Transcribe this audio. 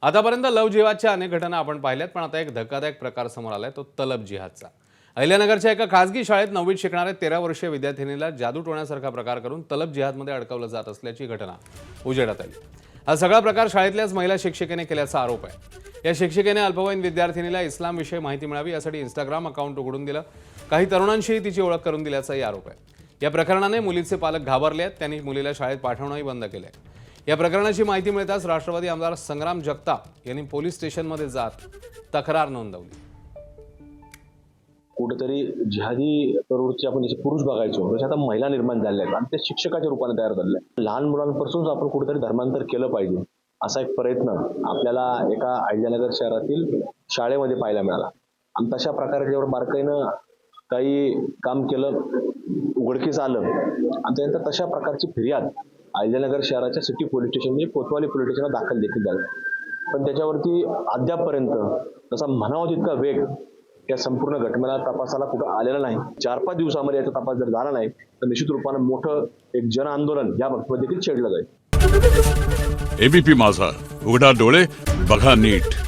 आतापर्यंत लव जिहादच्या अनेक घटना आपण पाहिल्यात, पण आता एक धक्कादायक प्रकार समोर आलाय, तो तलब जिहादचा। अहिल्यानगरच्या एका खासगी शाळेत 9वीत शिकणाऱ्या 13 वर्षीय विद्यार्थिनीला जादू टोण्यासारखा प्रकार करून तलब जिहादमध्ये अडकवलं जात असल्याची घटना उजेडात आली। हा सगळा प्रकार शाळेतल्याच महिला शिक्षिकेने केल्याचा आरोप आहे। या शिक्षिकेने अल्पवयीन विद्यार्थिनीला इस्लाम विषयी माहिती मिळावी यासाठी इंस्टाग्राम अकाउंट उघडून दिलं। काही तरुणांशीही तिची ओळख करून दिल्याचाही आरोप आहे। या प्रकरणाने मुलीचे पालक घाबरले आहेत, त्यांनी मुलीला शाळेत पाठवणंही बंद केलंय। या प्रकरणाची माहिती मिळताच राष्ट्रवादी आमदार संग्राम जगताप यांनी पोलीस स्टेशनमध्ये जात तक्रार नोंदवली। कुठेतरी जिहादी प्रवृत्ती आपण जसे पुरुष बघायचो तसे आता महिला निर्माण झाल्या आहेत आणि ते शिक्षकाच्या रूपाने तयार झाले आहेत। लहान मुलांपासूनच आपण कुठेतरी धर्मांतर केलं पाहिजे असा एक प्रयत्न आपल्याला एका अहिल्यानगर शहरातील शाळेमध्ये पाहायला मिळाला आणि तशा प्रकारे त्यावर बारकाईनं काही काम केलं, उघडकीस आलं आणि त्यानंतर तशा प्रकारची फिर्याद अहिल्यानगर शहराच्या सिटी पोलीस स्टेशन म्हणजे कोतवाली पोलीस स्टेशनला दाखल देखील झाली, पण त्याच्यावरती अद्यापपर्यंत तसा म्हणावा तितका वेग या संपूर्ण घटनेला तपासाला कुठं आलेला नाही। 4-5 दिवसामध्ये याचा तपास जर झाला नाही तर निश्चित रूपानं मोठं एक जन आंदोलन या बाबतीत देखील छेडलं जाईल। एबीपी माझा, उघडा डोळे बघा नीट।